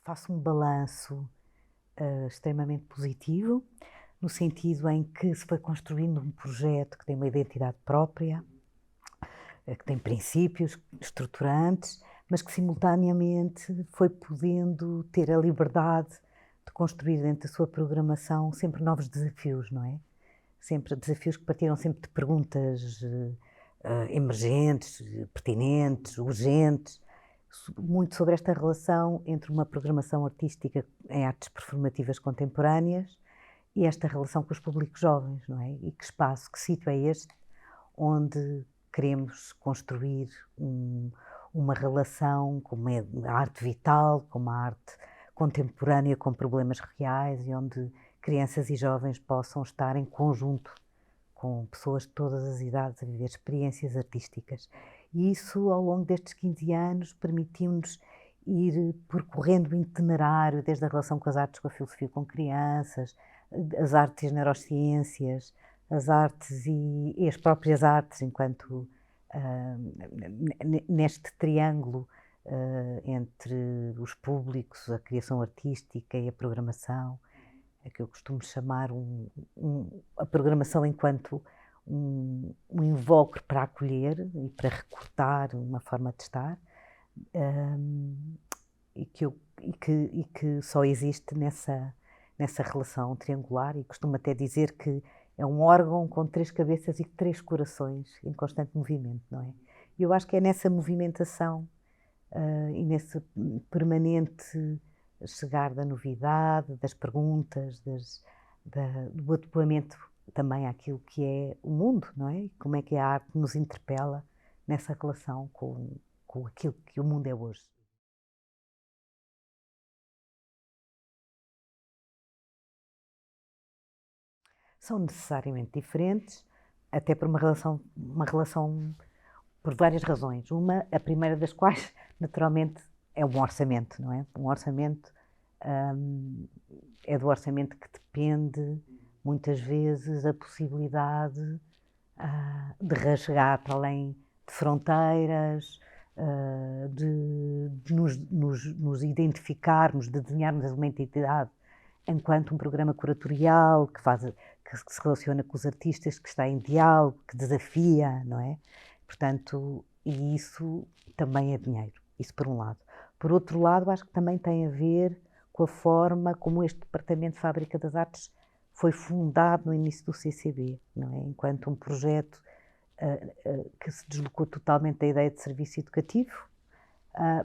faço um balanço extremamente positivo, no sentido em que se foi construindo um projeto que tem uma identidade própria, que tem princípios estruturantes, mas que simultaneamente foi podendo ter a liberdade de construir dentro da sua programação sempre novos desafios, não é? Sempre desafios que partiram sempre de perguntas emergentes, pertinentes, urgentes, muito sobre esta relação entre uma programação artística em artes performativas contemporâneas e esta relação com os públicos jovens, não é? E que espaço, que sítio é este onde queremos construir uma relação com a arte vital, com uma arte contemporânea com problemas reais e onde crianças e jovens possam estar em conjunto com pessoas de todas as idades a viver experiências artísticas. E isso, ao longo destes 15 anos, permitiu-nos ir percorrendo o itinerário, desde a relação com as artes, com a filosofia, com crianças, as artes e as neurociências, as artes e as próprias artes, enquanto neste triângulo entre os públicos, a criação artística e a programação, é que eu costumo chamar a programação enquanto um invólucro para acolher e para recrutar uma forma de estar, e que só existe nessa relação triangular, e costumo até dizer que é um órgão com 3 cabeças e 3 corações em constante movimento, não é? E eu acho que é nessa movimentação e nesse permanente chegar da novidade, das perguntas, do adequamento também àquilo que é o mundo, não é? Como é que a arte nos interpela nessa relação com aquilo que o mundo é hoje. São necessariamente diferentes, até por uma relação por várias razões. A primeira das quais, naturalmente, é um orçamento, não é? Um orçamento é do orçamento que depende, muitas vezes, a possibilidade de rasgar para além de fronteiras, de nos identificarmos, de desenharmos uma identidade enquanto um programa curatorial que se relaciona com os artistas, que está em diálogo, que desafia, não é? Portanto, e isso também é dinheiro, isso por um lado. Por outro lado, acho que também tem a ver com a forma como este Departamento de Fábrica das Artes foi fundado no início do CCB, não é? Enquanto um projeto que se deslocou totalmente da ideia de serviço educativo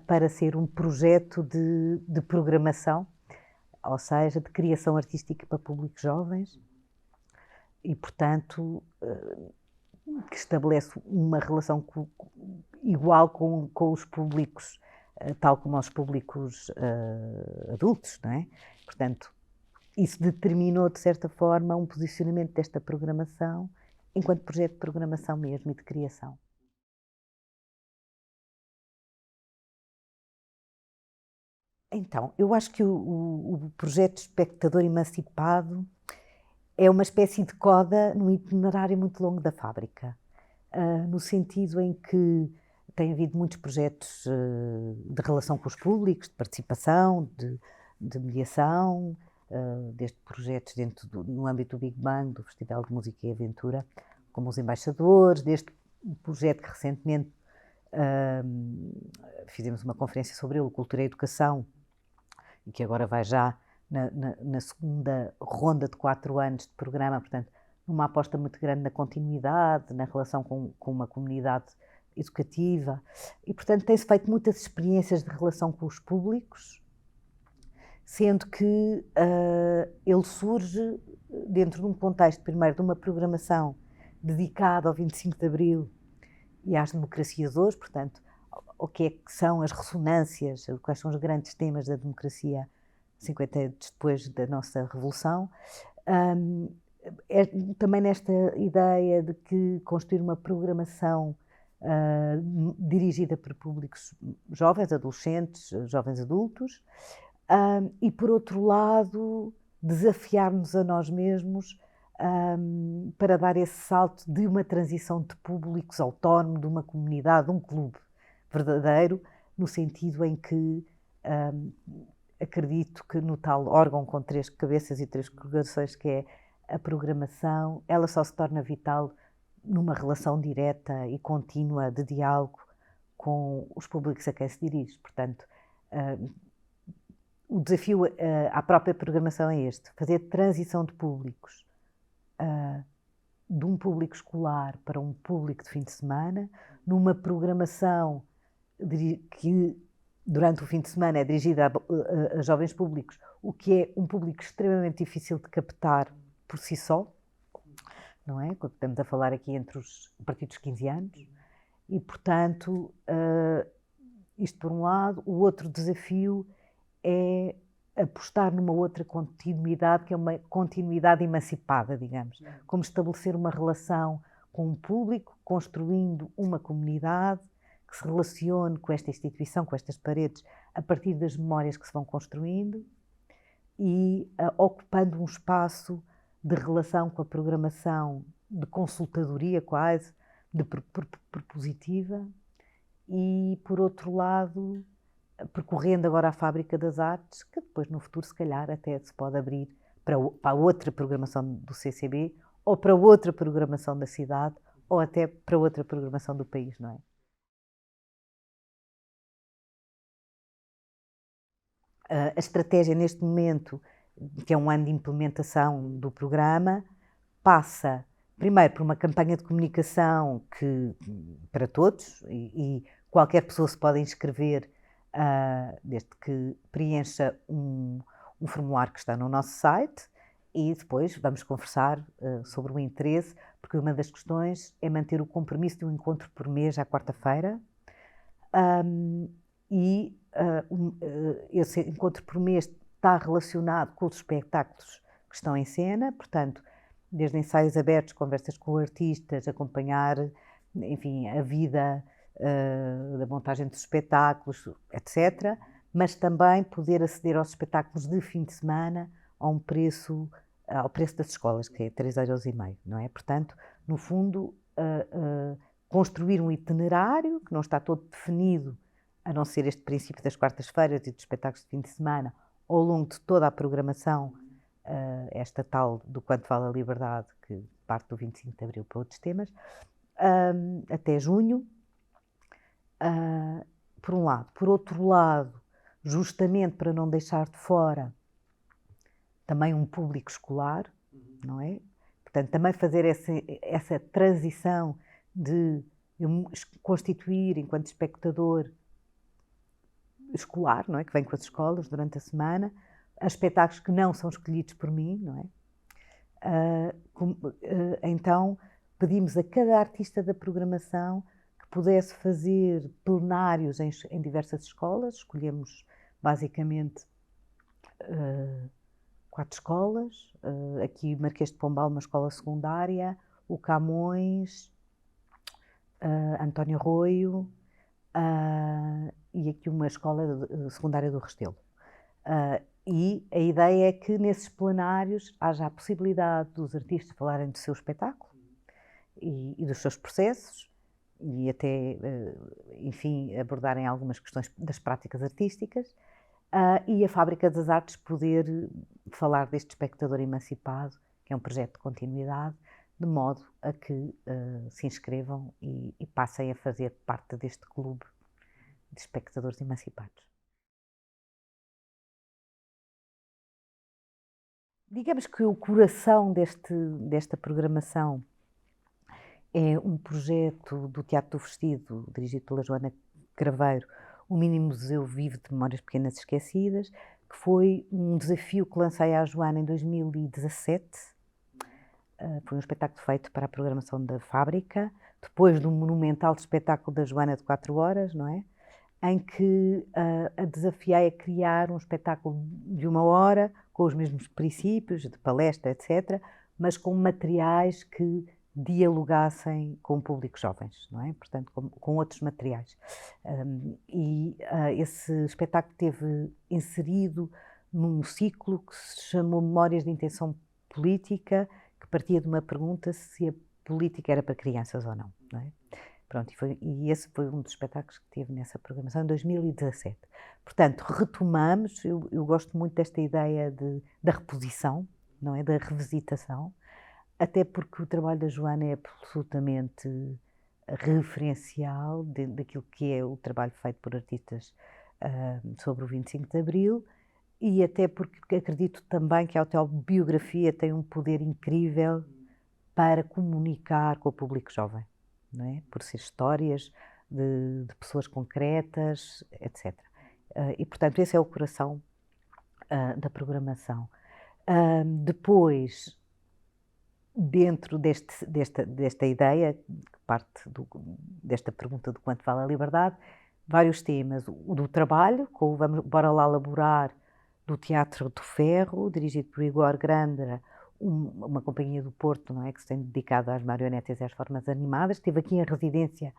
para ser um projeto de programação, ou seja, de criação artística para públicos jovens e, portanto, que estabelece uma relação igual com os públicos, tal como aos públicos adultos, não é? Portanto, isso determinou, de certa forma, um posicionamento desta programação enquanto projeto de programação mesmo e de criação. Então, eu acho que o projeto Espectador Emancipado é uma espécie de coda num itinerário muito longo da fábrica, no sentido em que tem havido muitos projetos de relação com os públicos, de participação, de mediação, desde projetos no âmbito do Big Bang, do Festival de Música e Aventura, como os embaixadores, desde um projeto que recentemente fizemos uma conferência sobre ele, Cultura e Educação, e que agora vai já na segunda ronda de 4 anos de programa, portanto, numa aposta muito grande na continuidade, na relação com uma comunidade educativa, e, portanto, tem-se feito muitas experiências de relação com os públicos, sendo que ele surge dentro de um contexto, primeiro, de uma programação dedicada ao 25 de Abril e às democracias hoje, portanto, o que é que são as ressonâncias, quais são os grandes temas da democracia 50 anos depois da nossa Revolução. Também nesta ideia de que construir uma programação dirigida por públicos jovens, adolescentes, jovens adultos, e, por outro lado, desafiar-nos a nós mesmos para dar esse salto de uma transição de públicos autónomo, de uma comunidade, um clube verdadeiro, no sentido em que acredito que no tal órgão com 3 cabeças e 3 corações que é a programação, ela só se torna vital numa relação direta e contínua de diálogo com os públicos a quem se dirige. Portanto, o desafio à própria programação é este: fazer transição de públicos, de um público escolar para um público de fim de semana, numa programação que durante o fim de semana é dirigida a jovens públicos, o que é um público extremamente difícil de captar por si só, não é? Quando estamos a falar aqui a partir dos 15 anos, e portanto, isto por um lado. O outro desafio é apostar numa outra continuidade, que é uma continuidade emancipada, digamos. Como estabelecer uma relação com um público, construindo uma comunidade que se relacione com esta instituição, com estas paredes, a partir das memórias que se vão construindo e ocupando um espaço de relação com a programação, de consultadoria quase, de propositiva, e, por outro lado, percorrendo agora a Fábrica das Artes, que depois no futuro se calhar até se pode abrir para outra programação do CCB, ou para outra programação da cidade, ou até para outra programação do país, não é? A estratégia neste momento, que é um ano de implementação do programa, passa primeiro por uma campanha de comunicação para todos, e qualquer pessoa se pode inscrever, desde que preencha um formulário que está no nosso site, e depois vamos conversar sobre o interesse, porque uma das questões é manter o compromisso de um encontro por mês à quarta-feira, esse encontro por mês está relacionado com os espetáculos que estão em cena, portanto, desde ensaios abertos, conversas com artistas, acompanhar, enfim, a vida da montagem dos espetáculos, etc., mas também poder aceder aos espetáculos de fim de semana ao preço das escolas, que é 3,5 €, não é? Portanto, no fundo, construir um itinerário que não está todo definido, a não ser este princípio das quartas-feiras e dos espetáculos de fim de semana, ao longo de toda a programação, esta tal do Quanto Vale a Liberdade, que parte do 25 de Abril para outros temas, até junho, por um lado. Por outro lado, justamente para não deixar de fora também um público escolar, não é? Portanto, também fazer essa transição de eu me constituir enquanto espectador escolar, não é? Que vem com as escolas durante a semana, a espetáculos que não são escolhidos por mim, não é? Então, pedimos a cada artista da programação que pudesse fazer plenários em diversas escolas. Escolhemos basicamente 4 escolas, aqui Marquês de Pombal, uma escola secundária, o Camões, António Arroio, e aqui uma escola secundária do Restelo. E a ideia é que nesses plenários haja a possibilidade dos artistas falarem do seu espetáculo e dos seus processos, e até, enfim, abordarem algumas questões das práticas artísticas, e a Fábrica das Artes poder falar deste espectador emancipado, que é um projeto de continuidade, de modo a que se inscrevam e passem a fazer parte deste clube de espectadores emancipados. Digamos que o coração desta programação é um projeto do Teatro do Vestido, dirigido pela Joana Craveiro, o Mini Museu Vivo de Memórias Pequenas Esquecidas, que foi um desafio que lancei à Joana em 2017. Foi um espetáculo feito para a programação da Fábrica, depois do monumental espetáculo da Joana de 4 horas, não é? Em que a desafiei a criar um espetáculo de 1 hora, com os mesmos princípios, de palestra, etc., mas com materiais que dialogassem com públicos jovens, não é? Portanto, com outros materiais. Esse espetáculo teve inserido num ciclo que se chamou Memórias de Intenção Política, que partia de uma pergunta se a política era para crianças ou não, não é? Pronto, e esse foi um dos espetáculos que teve nessa programação em 2017. Portanto, retomamos, eu gosto muito desta ideia da reposição, não é? Da revisitação, até porque o trabalho da Joana é absolutamente referencial daquilo que é o trabalho feito por artistas sobre o 25 de Abril, e até porque acredito também que a autobiografia tem um poder incrível para comunicar com o público jovem, não é? Por ser histórias de pessoas concretas, etc. E, portanto, esse é o coração da programação. Depois, dentro desta ideia, que parte desta pergunta de quanto vale a liberdade, vários temas. O do trabalho, com o Bora Lá Laborar, do Teatro do Ferro, dirigido por Igor Grandra, uma companhia do Porto, não é, que se tem dedicado às marionetas e às formas animadas. Estive aqui em residência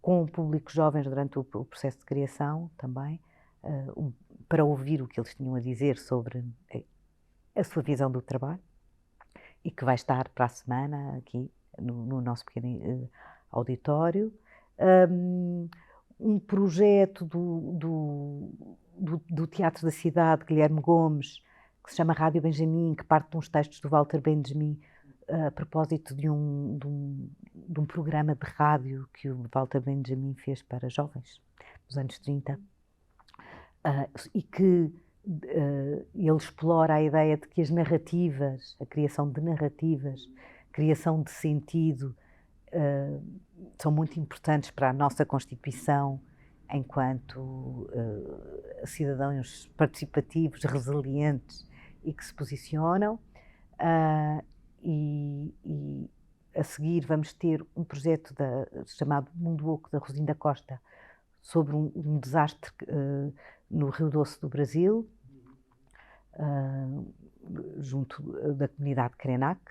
com públicos jovens durante o processo de criação também, para ouvir o que eles tinham a dizer sobre a sua visão do trabalho, e que vai estar para a semana aqui no nosso pequeno auditório. Um projeto do Teatro da Cidade, Guilherme Gomes, que se chama Rádio Benjamin, que parte de uns textos do Walter Benjamin, a propósito de um programa de rádio que o Walter Benjamin fez para jovens, nos anos 30, e que ele explora a ideia de que as narrativas, a criação de narrativas, criação de sentido, são muito importantes para a nossa constituição enquanto cidadãos participativos, resilientes e que se posicionam. E a seguir vamos ter um projeto chamado Mundo Oco, da Rosinda Costa, sobre um desastre no Rio Doce do Brasil, junto da comunidade Krenak,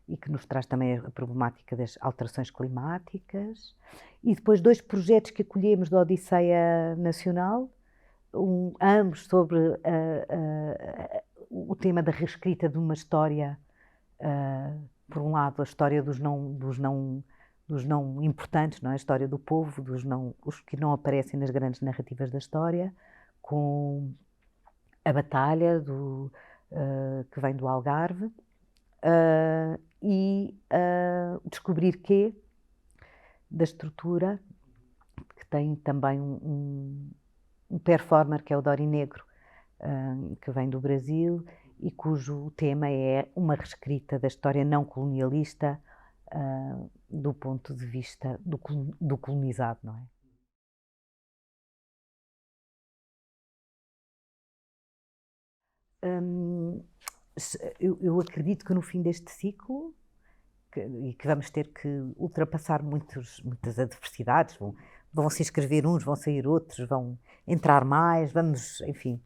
e que nos traz também a problemática das alterações climáticas. E depois 2 projetos que acolhemos da Odisseia Nacional, ambos sobre o tema da reescrita de uma história, por um lado a história dos não importantes, não é? A história do povo, os que não aparecem nas grandes narrativas da história, com a batalha que vem do Algarve, e descobrir que da estrutura, que tem também um performer, que é o Dori Negro, que vem do Brasil e cujo tema é uma reescrita da história não colonialista do ponto de vista do colonizado, não é? Eu acredito que no fim deste ciclo, e que vamos ter que ultrapassar muitas adversidades, vão se inscrever uns, vão sair outros, vão entrar mais, enfim,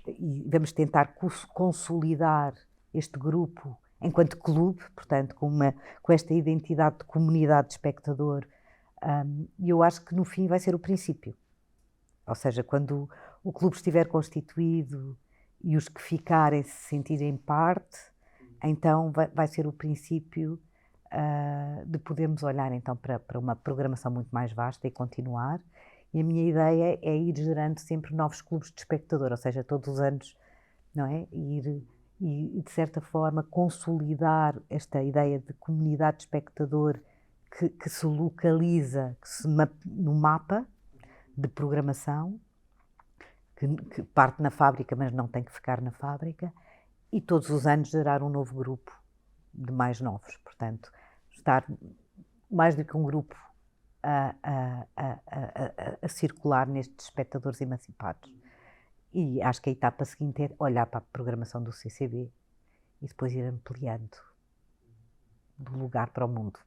e vamos tentar consolidar este grupo enquanto clube, portanto, com esta identidade de comunidade de espectador, e eu acho que no fim vai ser o princípio. Ou seja, quando o clube estiver constituído e os que ficarem se sentirem parte, então vai ser o princípio de podermos olhar então para uma programação muito mais vasta e continuar. E a minha ideia é ir gerando sempre novos clubes de espectador, ou seja, todos os anos, não é? E de certa forma consolidar esta ideia de comunidade de espectador que se localiza no mapa de programação, que parte na fábrica, mas não tem que ficar na fábrica, e todos os anos gerar um novo grupo de mais novos. Portanto, estar mais do que um grupo a circular nestes espectadores emancipados. E acho que a etapa seguinte é olhar para a programação do CCB e depois ir ampliando do lugar para o mundo.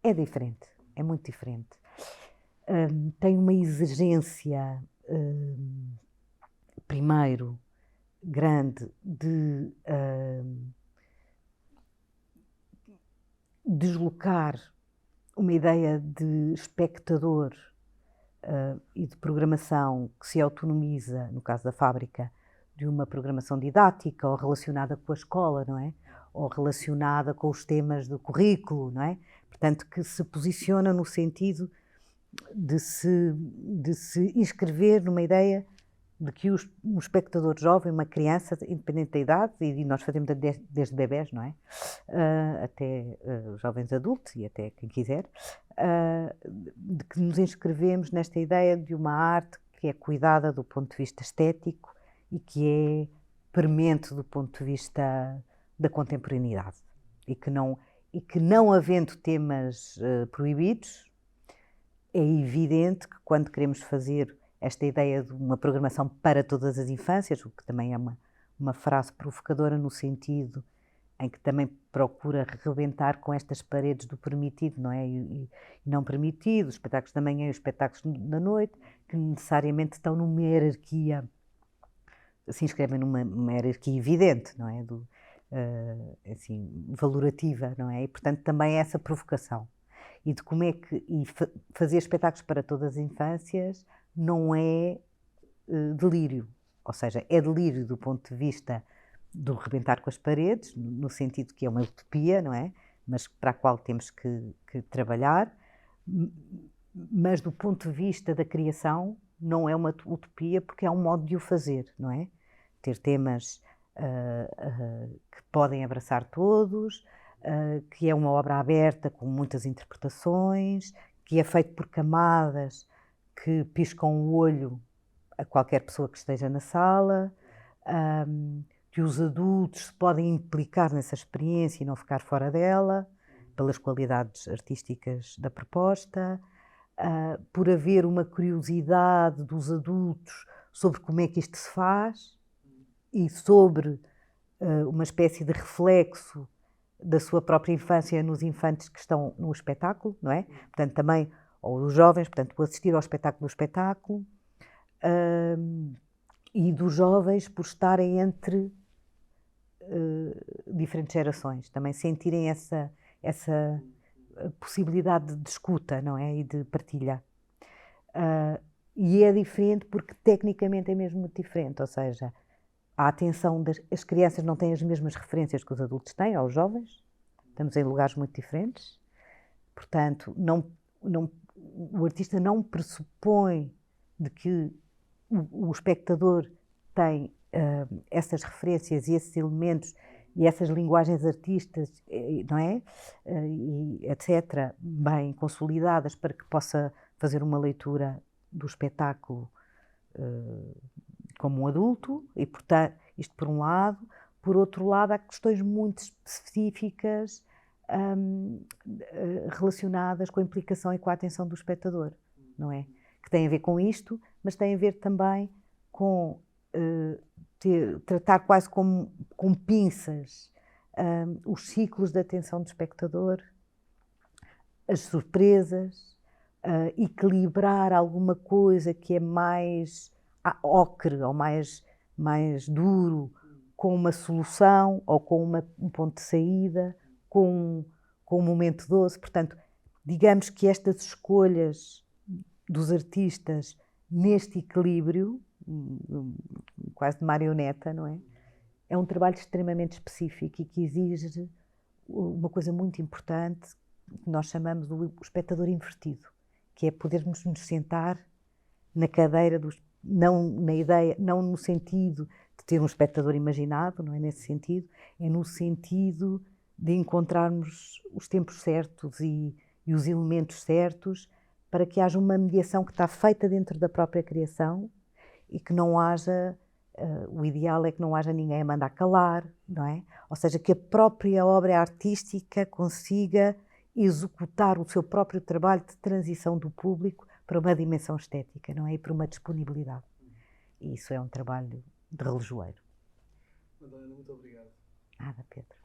É diferente, é muito diferente. Tem uma exigência, primeiro, grande de deslocar uma ideia de espectador e de programação que se autonomiza, no caso da fábrica, de uma programação didática ou relacionada com a escola, não é? Ou relacionada com os temas do currículo, não é? Portanto, que se posiciona no sentido de se inscrever numa ideia de que um espectador jovem, uma criança, independente da idade, e nós fazemos desde bebés, não é? Até jovens adultos e até quem quiser, de que nos inscrevemos nesta ideia de uma arte que é cuidada do ponto de vista estético e que é premente do ponto de vista da contemporaneidade. E que não havendo temas proibidos, é evidente que quando queremos fazer esta ideia de uma programação para todas as infâncias, o que também é uma frase provocadora no sentido em que também procura rebentar com estas paredes do permitido, não é? E não permitido, os espetáculos da manhã e os espetáculos da noite, que necessariamente estão numa hierarquia, se inscrevem numa hierarquia evidente, não é? Assim, valorativa, não é? E, portanto, também é essa provocação. E de como é que fazer espetáculos para todas as infâncias não é delírio, ou seja, é delírio do ponto de vista do rebentar com as paredes, no sentido que é uma utopia, não é? Mas para a qual temos que trabalhar, mas do ponto de vista da criação não é uma utopia porque é um modo de o fazer, não é? Ter temas que podem abraçar todos, que é uma obra aberta com muitas interpretações, que é feito por camadas que piscam o olho a qualquer pessoa que esteja na sala, que os adultos se podem implicar nessa experiência e não ficar fora dela, pelas qualidades artísticas da proposta, por haver uma curiosidade dos adultos sobre como é que isto se faz e sobre uma espécie de reflexo da sua própria infância nos infantes que estão no espetáculo, não é? Portanto, também, ou os jovens, portanto, o assistir ao espetáculo do espetáculo, e dos jovens por estarem entre diferentes gerações, também sentirem essa possibilidade de escuta, não é? E de partilha. E é diferente porque tecnicamente é mesmo muito diferente, ou seja, a atenção as crianças não têm as mesmas referências que os adultos têm, ou os jovens, estamos em lugares muito diferentes, portanto, o artista não pressupõe de que o espectador tem essas referências e esses elementos e essas linguagens artistas, não é? E etc., bem consolidadas para que possa fazer uma leitura do espetáculo como um adulto, e portanto, isto por um lado. Por outro lado, há questões muito específicas relacionadas com a implicação e com a atenção do espectador, não é? Que têm a ver com isto, mas têm a ver também com tratar quase com pinças os ciclos de atenção do espectador, as surpresas, equilibrar alguma coisa que é mais ocre ou mais duro com uma solução ou com um ponto de saída, com um momento doce. Portanto, digamos que estas escolhas dos artistas neste equilíbrio, quase de marioneta, não é? É um trabalho extremamente específico e que exige uma coisa muito importante que nós chamamos o espectador invertido, que é podermos nos sentar na cadeira não na ideia, não no sentido de ter um espectador imaginado, não é nesse sentido, é no sentido de encontrarmos os tempos certos e os elementos certos para que haja uma mediação que está feita dentro da própria criação e que não haja, o ideal é que não haja ninguém a mandar calar, não é? Ou seja, que a própria obra artística consiga executar o seu próprio trabalho de transição do público para uma dimensão estética, não é? E para uma disponibilidade. E isso é um trabalho de relojoeiro. Madalena, muito obrigado. Nada, Pedro.